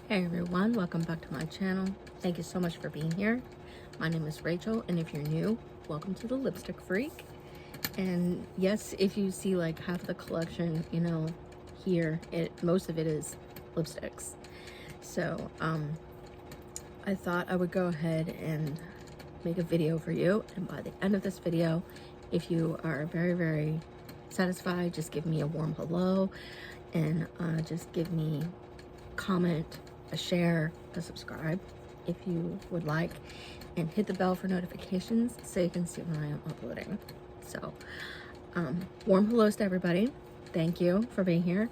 Hey everyone, welcome back to my channel. Thank you so much for being here. My name is Rachel, and if you're new, welcome to the Lipstick Freak. And yes, if you see like half of the collection, here, most of it is lipsticks. So I thought I would go ahead and make a video for you, and by the end of this video, if you are very, very satisfied, just give me a warm hello, and just give me comment, a share, a subscribe if you would like, and hit the bell for notifications so you can see when I am uploading. So warm hellos to everybody. Thank you for being here,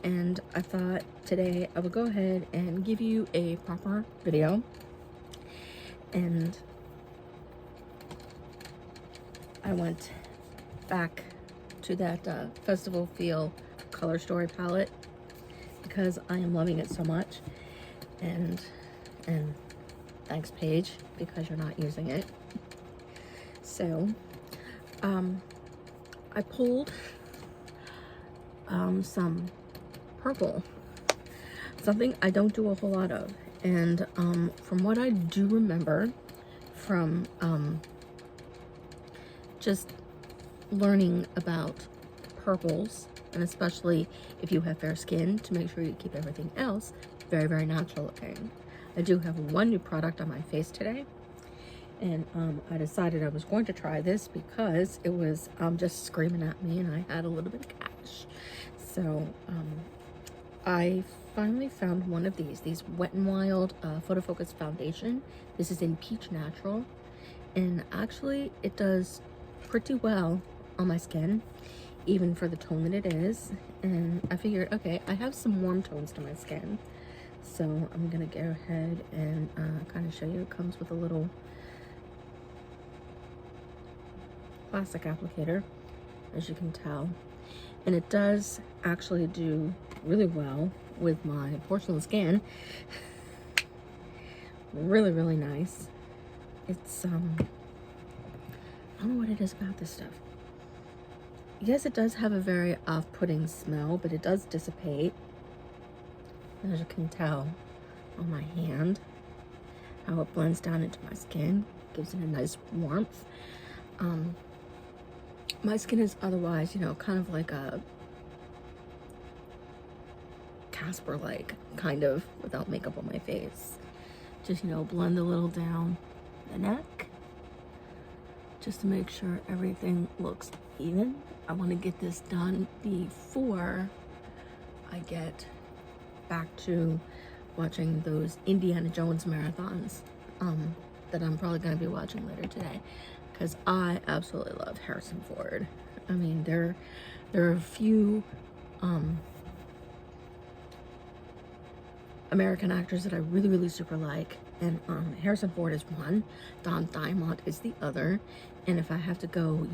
and I thought today I would go ahead and give you a proper video. And I went back to that Festival Feel Color Story palette because I am loving it so much, and thanks Paige because you're not using it. So I pulled some purple, something I don't do a whole lot of, and from what I do remember from just learning about purples, and especially if you have fair skin, to make sure you keep everything else very, very natural looking. I do have one new product on my face today, and I decided I was going to try this because it was just screaming at me and I had a little bit of cash. So I finally found one of these Wet n Wild Photo Focus Foundation. This is in Peach Natural, and actually it does pretty well on my skin, even for the tone that it is. And I figured, okay, I have some warm tones to my skin, so I'm gonna go ahead and kind of show you. It comes with a little plastic applicator, as you can tell, and it does actually do really well with my porcelain skin. Really, really nice. It's I don't know what it is about this stuff. Yes, it does have a very off-putting smell, but it does dissipate. As you can tell on my hand, how it blends down into my skin, gives it a nice warmth. My skin is otherwise, kind of like a Casper-like, kind of, without makeup on my face. Just, blend a little down the neck, just to make sure everything looks even. I want to get this done before I get back to watching those Indiana Jones marathons that I'm probably going to be watching later today, because I absolutely love Harrison Ford. I mean, there are a few American actors that I really, really super like, and Harrison Ford is one, Don Diamond is the other. And if I have to go,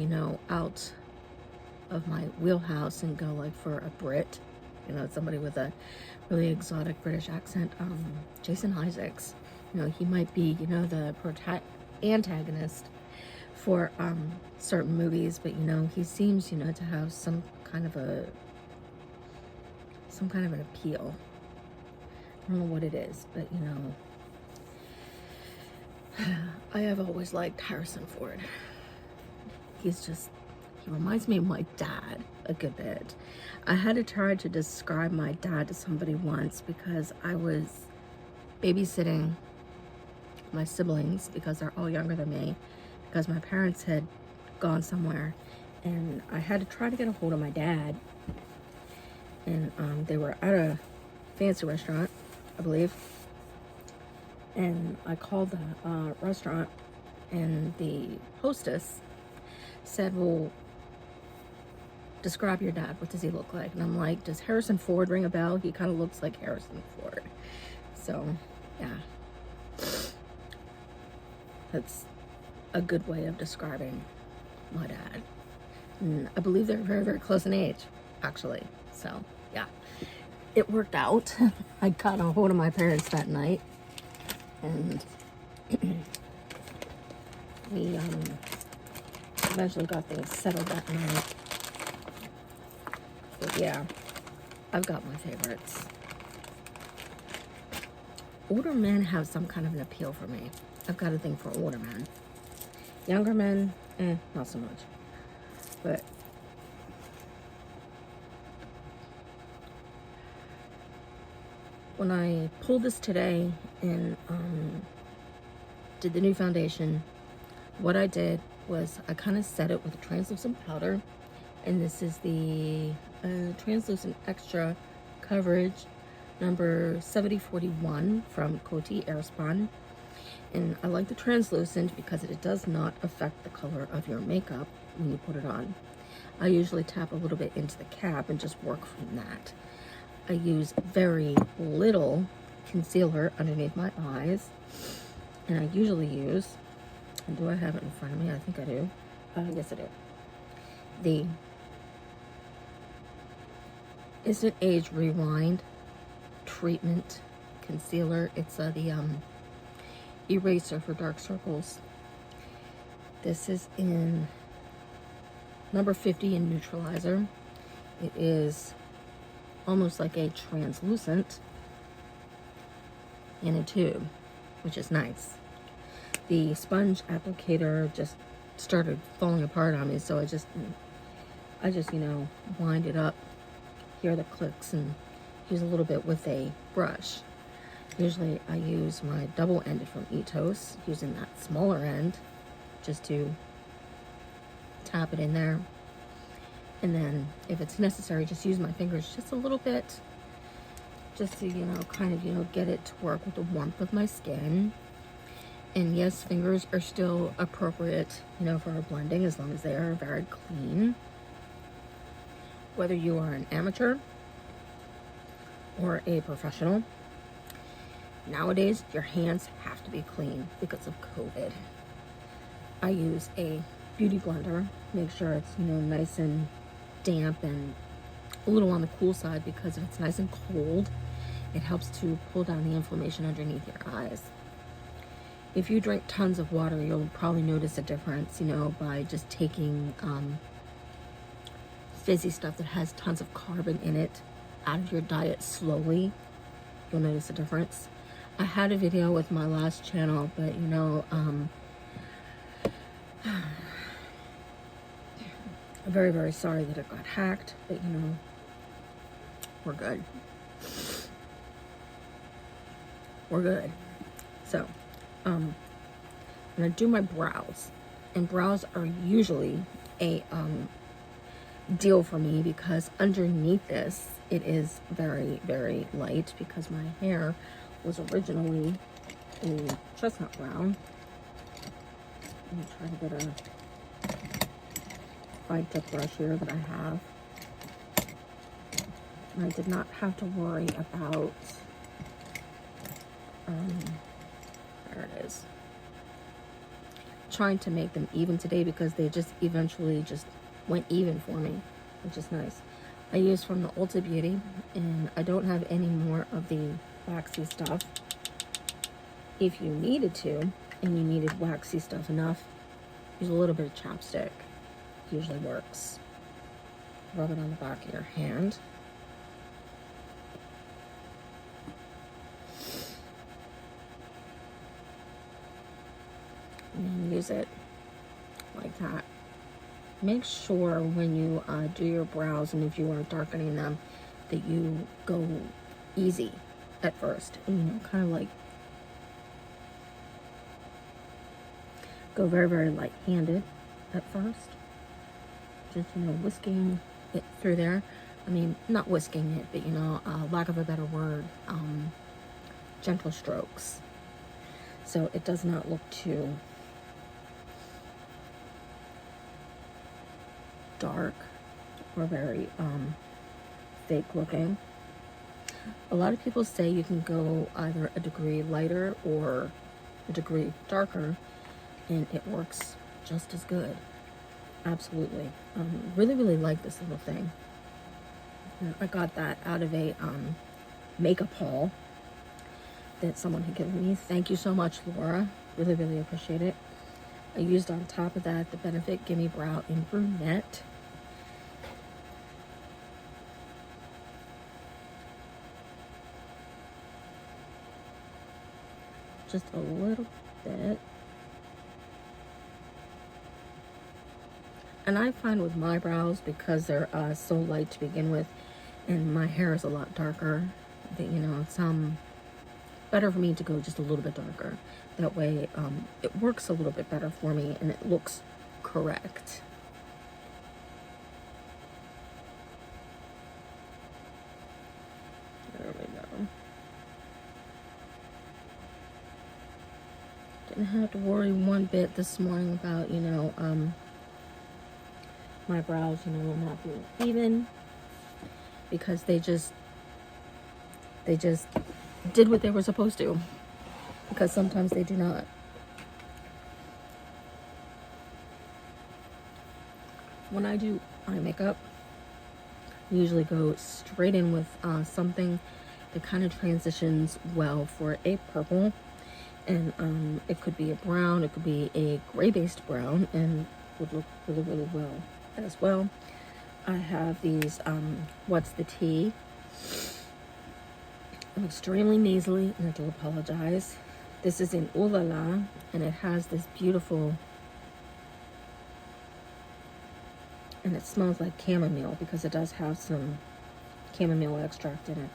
out of my wheelhouse and go like for a Brit, somebody with a really exotic British accent, Jason Isaacs, he might be, the antagonist for certain movies, but he seems, to have some kind of an appeal. I don't know what it is, but I have always liked Harrison Ford. He reminds me of my dad a good bit. I had to try to describe my dad to somebody once because I was babysitting my siblings, because they're all younger than me, because my parents had gone somewhere, and I had to try to get a hold of my dad, and they were at a fancy restaurant, I believe, and I called the restaurant, and the hostess said, well, describe your dad. What does he look like? And I'm like, does Harrison Ford ring a bell? He kind of looks like Harrison Ford. So, yeah. That's a good way of describing my dad. And I believe they're very, very close in age, actually. So, yeah. It worked out. I got a hold of my parents that night, and we eventually got things settled that night. But yeah, I've got my favorites. older men have some kind of an appeal for me. I've got a thing for older men. Younger men, not so much. But when I pulled this today and did the new foundation, what I did was I kind of set it with a translucent powder, and this is the translucent extra coverage number 7041 from Coty Airspun. And I like the translucent because it does not affect the color of your makeup when you put it on. I usually tap a little bit into the cap and just work from that. I use very little concealer underneath my eyes, and I usually use, and do I have it in front of me? I think I do. Yes, I do. The Instant Age Rewind Treatment Concealer. It's the eraser for dark circles. This is in number 50 in Neutralizer. It is almost like a translucent in a tube, which is nice. The sponge applicator just started falling apart on me, so I just you know, wind it up, hear the clicks, and use a little bit with a brush. Usually I use my double-ended from Etos, using that smaller end just to tap it in there. And then if it's necessary, just use my fingers just a little bit, just to, you know, kind of, you know, get it to work with the warmth of my skin. And yes, fingers are still appropriate, you know, for our blending, as long as they are very clean. Whether you are an amateur or a professional, nowadays your hands have to be clean because of COVID. I use a beauty blender, make sure it's, you know, nice and damp and a little on the cool side, because if it's nice and cold, it helps to pull down the inflammation underneath your eyes. If you drink tons of water, you'll probably notice a difference, you know, by just taking fizzy stuff that has tons of carbon in it out of your diet slowly. You'll notice a difference. I had a video with my last channel, but you know, I'm very, very sorry that it got hacked, but you know, we're good. We're good. So, I'm gonna do my brows, and brows are usually a deal for me, because underneath this it is very, very light, because my hair was originally a chestnut brown. Let me try to get a fine tip brush here that I have. And I did not have to worry about there it is, trying to make them even today, because they just eventually just went even for me, which is nice. I use from the Ulta Beauty, and I don't have any more of the waxy stuff. If you needed to, and you needed waxy stuff enough, use a little bit of chapstick. Usually works. Rub it on the back of your hand. And then use it like that. Make sure when you do your brows, and if you are darkening them, that you go easy at first, and you know, kind of like go very, very light-handed at first, just, you know, whisking it through there. I mean, not whisking it, but you know, lack of a better word, gentle strokes, so it does not look too dark or very fake looking. A lot of people say you can go either a degree lighter or a degree darker, and it works just as good. Absolutely. Really, really like this little thing. I got that out of a makeup haul that someone had given me. Thank you so much, Laura. Really, really appreciate it. I used on top of that the Benefit Gimme Brow in Brunette. just a little bit. And I find with my brows, because they're so light to begin with, and my hair is a lot darker, that, you know, it's better for me to go just a little bit darker. That way, it works a little bit better for me, and it looks correct. There we go. Didn't have to worry one bit this morning about, you know, my brows, you know, not being even, because they just did what they were supposed to, because sometimes they do not. When I do eye makeup, I usually go straight in with something that kind of transitions well for a purple, and it could be a brown, it could be a gray based brown, and would look really, really well as well. I have these What's the Tea. I'm extremely nasally, and I do apologize. This is in Ooh La La, and it has this beautiful, and it smells like chamomile, because it does have some chamomile extract in it.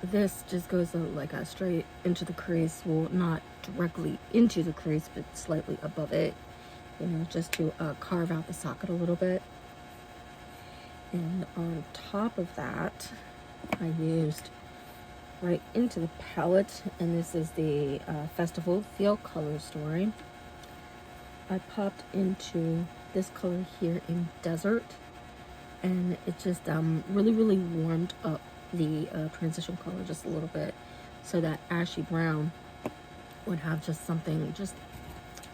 This just goes like a straight into the crease. Well, not directly into the crease, but slightly above it, you know, just to carve out the socket a little bit. And on top of that, I used right into the palette, and this is the Festival Feel Color Story. I popped into this color here in Desert, and it just really, really warmed up the transition color just a little bit, so that ashy brown would have just something just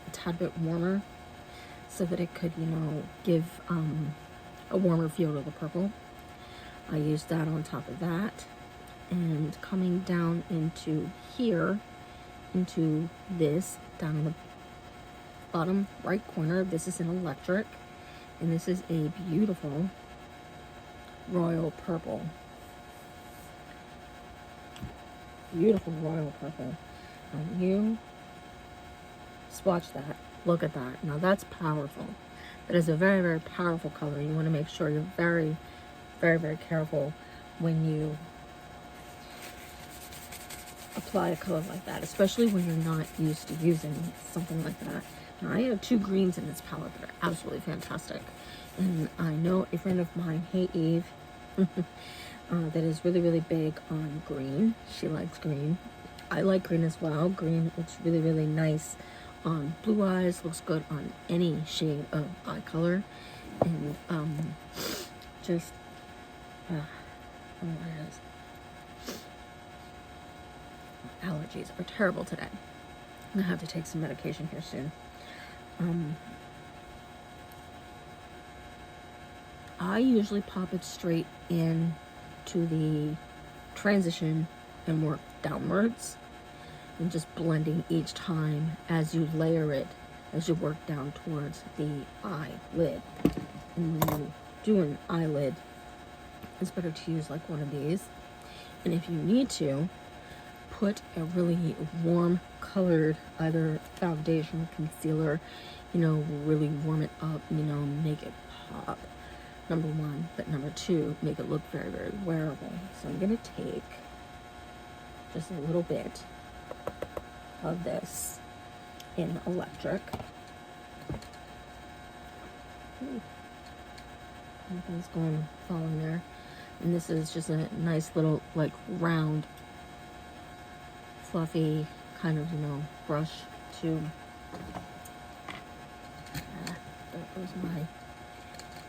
a tad bit warmer, so that it could, you know, give a warmer feel to the purple. I used that on top of that, and coming down into here, into this, down in the bottom right corner, this is an electric, and this is a beautiful royal purple. Beautiful royal purple. You swatch that, look at that. Now that's powerful. That is a very, very powerful color. You want to make sure you're very, very, very careful when you apply a color like that, especially when you're not used to using something like that. Now, I have 2 greens in this palette that are absolutely fantastic, and I know a friend of mine, Hey Eve, that is really, really big on green. She likes green. I like green as well. Green looks really, really nice on blue eyes, looks good on any shade of eye color, and just oh, it is. Allergies are terrible today. I'm gonna have to take some medication here soon. I usually pop it straight in to the transition and work downwards, and just blending each time as you layer it, as you work down towards the eyelid. And when you do an eyelid, it's better to use like one of these. And if you need to, put a really warm colored either foundation, concealer, you know, really warm it up, you know, make it pop, number one. But number two, make it look very, very wearable. So I'm gonna take just a little bit of this in electric. Nothing's going falling there. And this is just a nice little like round, fluffy kind of, you know, brush to there goes my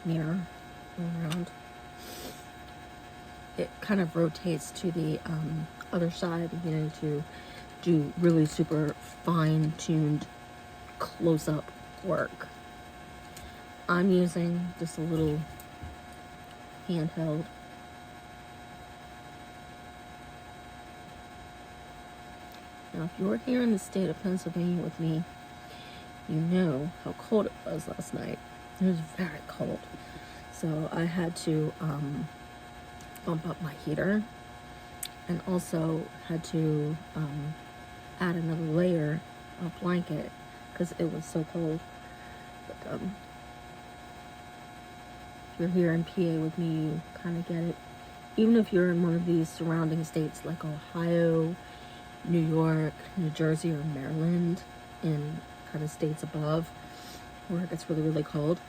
mirror around. It kind of rotates to the other side, you know, to do really super fine-tuned close-up work. I'm using just a little handheld. Now, if you're here in the state of Pennsylvania with me, you know how cold it was last night. It was very cold. So I had to bump up my heater. and also had to add another layer of blanket because it was so cold. But if you're here in PA with me, you kind of get it. Even if you're in one of these surrounding states like Ohio, New York, New Jersey, or Maryland, and kind of states above where it gets really, really cold.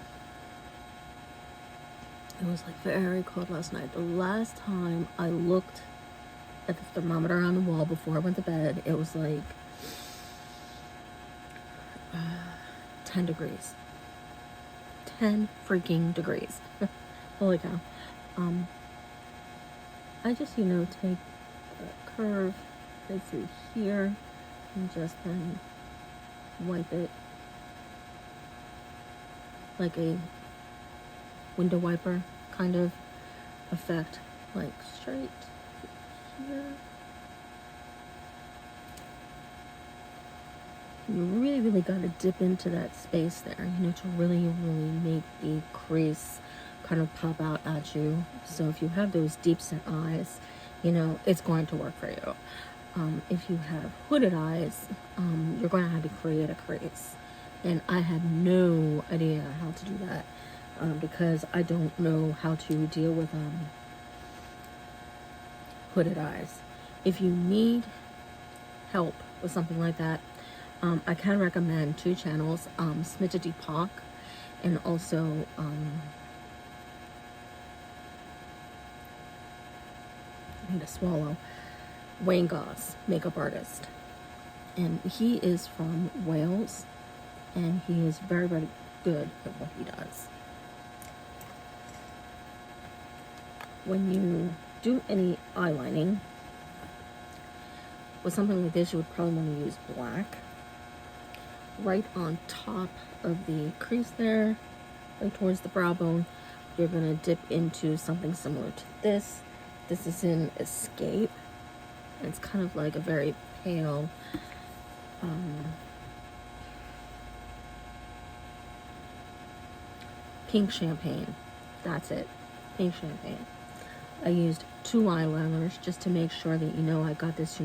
It was like very cold last night. The last time I looked at the thermometer on the wall before I went to bed, it was like 10 degrees. 10 freaking degrees. Holy cow. I just, take a curve right through here and just then wipe it like a window wiper kind of effect, like straight here. You really, really got to dip into that space there, to really, really make the crease kind of pop out at you. So if you have those deep set eyes, it's going to work for you. If you have hooded eyes, you're going to have to create a crease. And I had no idea how to do that because I don't know how to deal with hooded eyes. If you need help with something like that, I can recommend 2 channels, Smita Deepak, and also I need to swallow, Wayne Goss, makeup artist. And he is from Wales, and he is very, very good at what he does. When you do any eyelining with something like this, you would probably want to use black right on top of the crease there, right towards the brow bone. You're going to dip into something similar to this. This is in Escape. It's kind of like a very pale pink champagne. That's it, pink champagne. I used 2 eyeliners just to make sure that I got this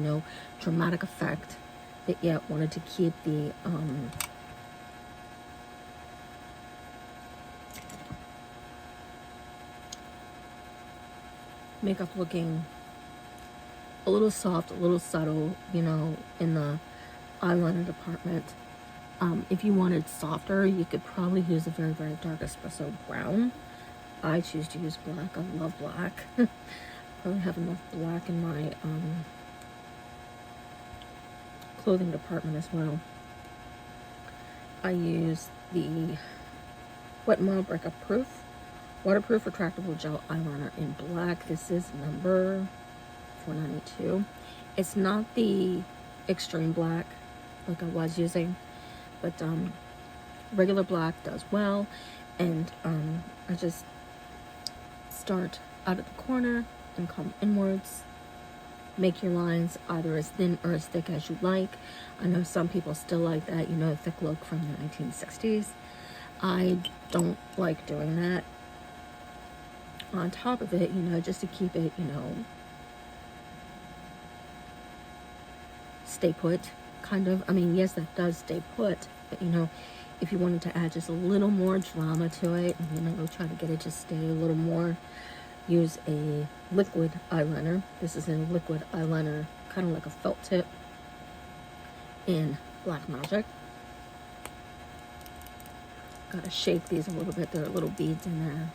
dramatic effect, but yet wanted to keep the makeup looking a little soft, a little subtle, in the eyeliner department. If you wanted softer, you could probably use a very, very dark espresso brown. I choose to use black. I love black. Probably have enough black in my clothing department as well. I use the Wet n Wild Breakup Proof Waterproof Retractable Gel Eyeliner in black. This is number 492. It's not the extreme black like I was using, but regular black does well. And I just start out at the corner and come inwards. Make your lines either as thin or as thick as you like. I know some people still like that, thick look from the 1960s. I don't like doing that. On top of it, just to keep it, stay put, kind of. I mean, yes, that does stay put, but if you wanted to add just a little more drama to it, try to get it to stay a little more, use a liquid eyeliner. This is a liquid eyeliner, kind of like a felt tip in Black Magic. Gotta shake these a little bit. There are little beads in there.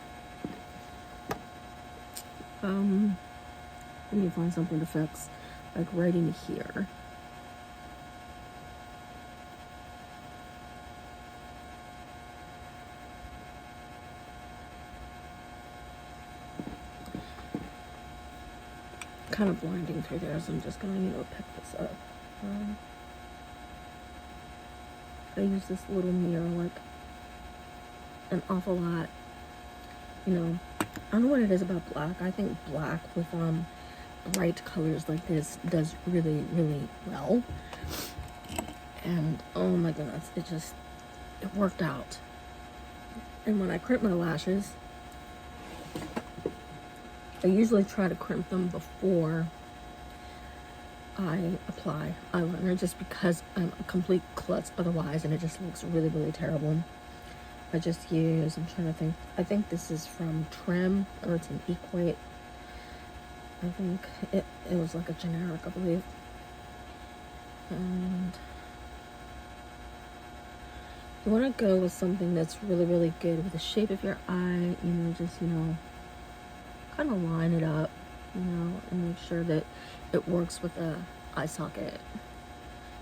Let me find something to fix, like right in here. Kind of blinding through there, so I'm just gonna, pick this up. I use this little mirror like an awful lot. I don't know what it is about black. I think black with bright colors like this does really, really well. And oh my goodness, it worked out. And when I crimp my lashes, I usually try to crimp them before I apply eyeliner, just because I'm a complete klutz otherwise, and it just looks really, really terrible. I just use, I'm trying to think, I think this is from Trim, or it's an Equate. I think it was like a generic, I believe. And you want to go with something that's really, really good with the shape of your eye, you know, just, you know, kind of line it up, you know, and make sure that it works with the eye socket.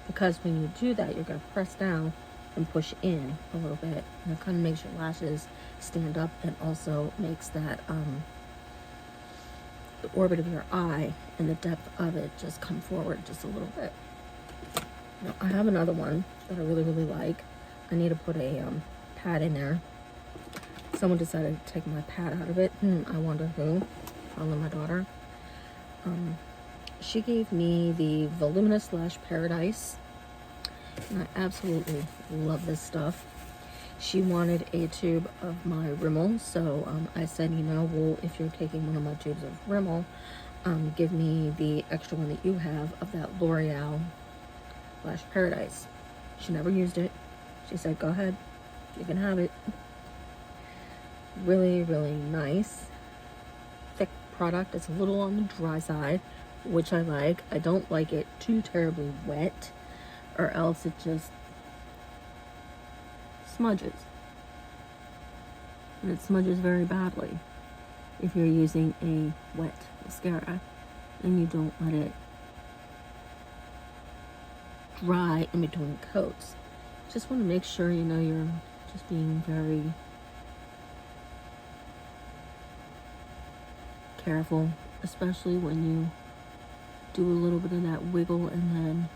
Because when you do that, you're going to press down and push in a little bit, and it kind of makes your lashes stand up, and also makes that the orbit of your eye and the depth of it just come forward just a little bit. Now, I have another one that I really, really like. I need to put a pad in there. Someone decided to take my pad out of it. I wonder who. Probably my daughter. She gave me the Voluminous Lash Paradise, and I absolutely love this stuff. She wanted a tube of my Rimmel, so I said, you know, well, if you're taking one of my tubes of Rimmel, give me the extra one that you have of that L'Oreal Lash Paradise. She never used it. She said, go ahead, you can have it. Really, really nice. Thick product. It's a little on the dry side, which I like. I don't like it too terribly wet, or else it just smudges. And it smudges very badly if you're using a wet mascara and you don't let it dry in between coats. Just want to make sure, you know, you're just being very careful, especially when you do a little bit of that wiggle and then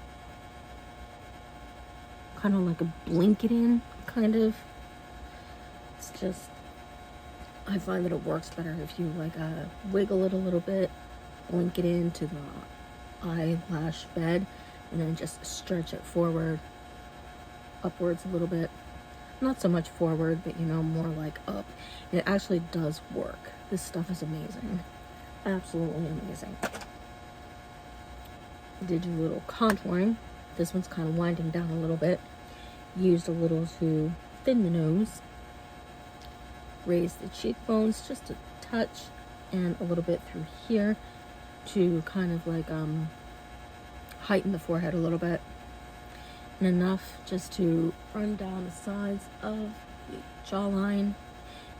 kind of like a blink it in, kind of. It's just, I find that it works better if you like wiggle it a little bit, blink it into the eyelash bed, and then just stretch it forward, upwards a little bit. Not so much forward, but you know, more like up. And it actually does work. This stuff is amazing. Absolutely amazing. I did your little contouring. This one's kind of winding down a little bit. Used a little to thin the nose. Raise the cheekbones just a touch, and a little bit through here to kind of like heighten the forehead a little bit. And enough just to run down the sides of the jawline.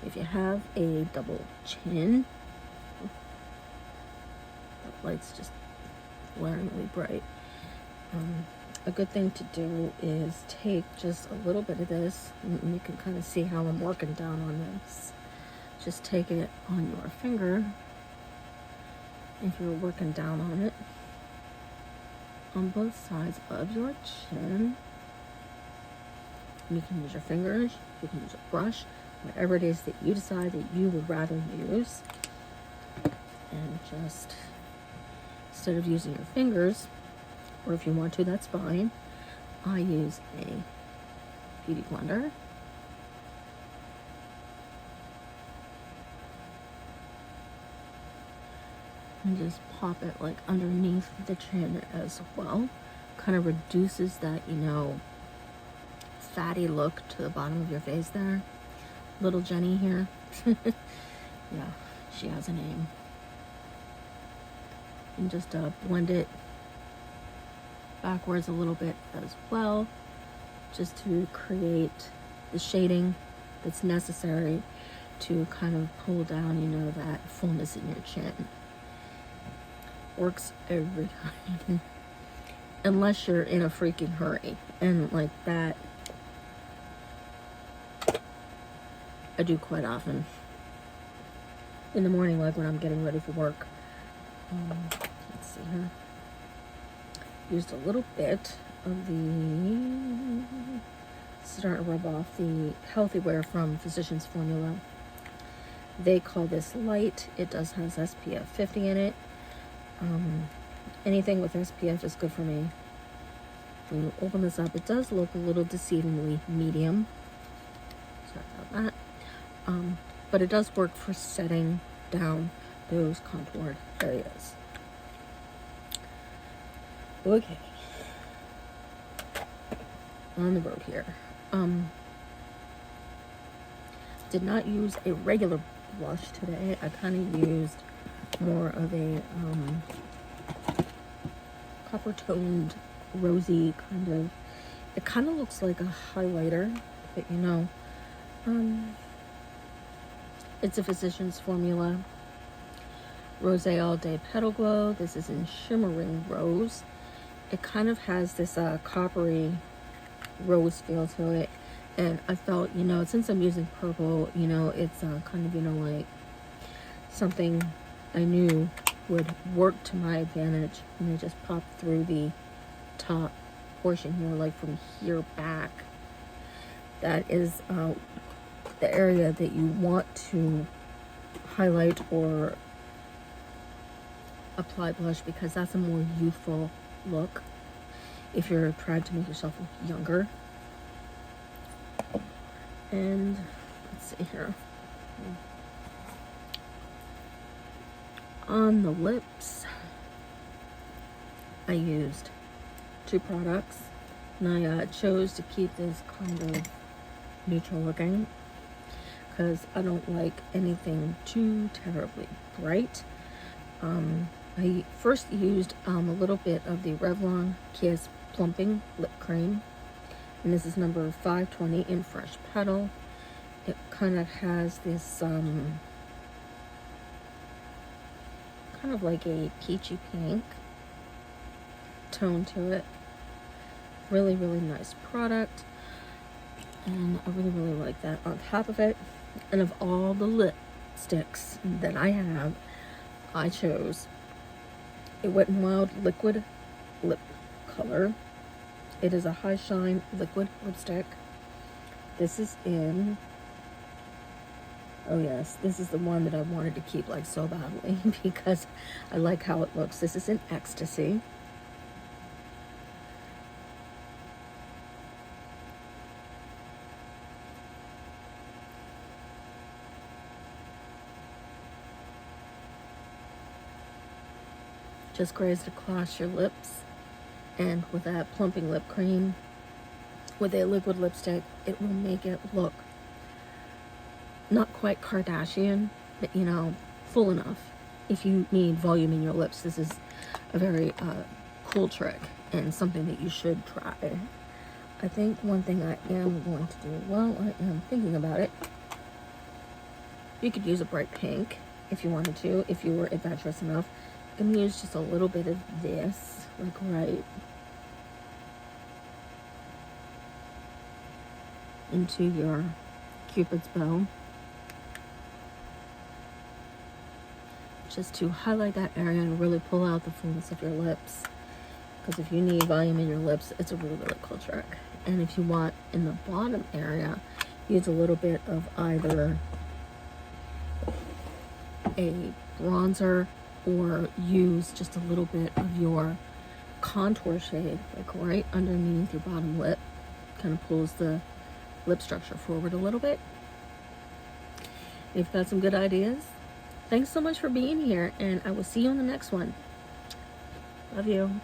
If you have a double chin, that light's just glaringly bright. A good thing to do is take just a little bit of this, and you can kind of see how I'm working down on this. Just take it on your finger, if you're working down on it, on both sides of your chin. You can use your fingers, you can use a brush, whatever it is that you decide that you would rather use. And just, instead of using your fingers, or if you want to, that's fine, I use a beauty blender. And just pop it like underneath the chin as well. Kind of reduces that, you know, fatty look to the bottom of your face there. Little Jenny here. Yeah, she has a name. And just blend it backwards a little bit as well, just to create the shading that's necessary to kind of pull down, you know, that fullness in your chin. Works every time. Unless you're in a freaking hurry. And like that, I do quite often. In the morning, like when I'm getting ready for work. Let's see here. Used a little bit of the, starting to rub off the Healthy Wear from Physicians Formula. They call this light. It does has SPF 50 in it. Anything with SPF is good for me. When you open this up, it does look a little deceivingly medium. Sorry about that. But it does work for setting down those contoured areas. Okay. On the road here. Did not use a regular blush today. I kind of used more of a copper toned, rosy kind of. It kind of looks like a highlighter, but you know, it's a Physicians Formula Rose All Day Petal Glow. This is in Shimmering Rose. It kind of has this coppery rose feel to it, and I felt, you know, since I'm using purple, you know, it's kind of, you know, like something I knew would work to my advantage. You know, just pop through the top portion here, like from here back. That is the area that you want to highlight or apply blush, because that's a more youthful look if you're trying to make yourself look younger. And let's see here. On the lips, I used 2 products, and I chose to keep this kind of neutral looking because I don't like anything too terribly bright. I first used a little bit of the Revlon Kiss Plumping Lip Cream, and this is number 520 in Fresh Petal. It kind of has this kind of like a peachy pink tone to it. Really, really nice product, and I really, really like that on top of it. And of all the lipsticks that I have, I chose a Wet n Wild Liquid Lip Color. It is a high shine liquid lipstick. This is in, oh yes, this is the one that I wanted to keep like so badly because I like how it looks. This is in Ecstasy. Just grazed across your lips, and with that plumping lip cream with a liquid lipstick, it will make it look not quite Kardashian, but you know, full enough. If you need volume in your lips, this is a very cool trick and something that you should try. I think one thing I am going to do, well, I am thinking about it, you could use a bright pink if you wanted to, if you were adventurous enough. I'm going to use just a little bit of this, like right into your Cupid's bow, just to highlight that area and really pull out the fullness of your lips. Because if you need volume in your lips, it's a really, really cool trick. And if you want in the bottom area, use a little bit of either a bronzer or use just a little bit of your contour shade, like right underneath your bottom lip. Kind of pulls the lip structure forward a little bit. If you've got some good ideas, thanks so much for being here, and I will see you on the next one. Love you.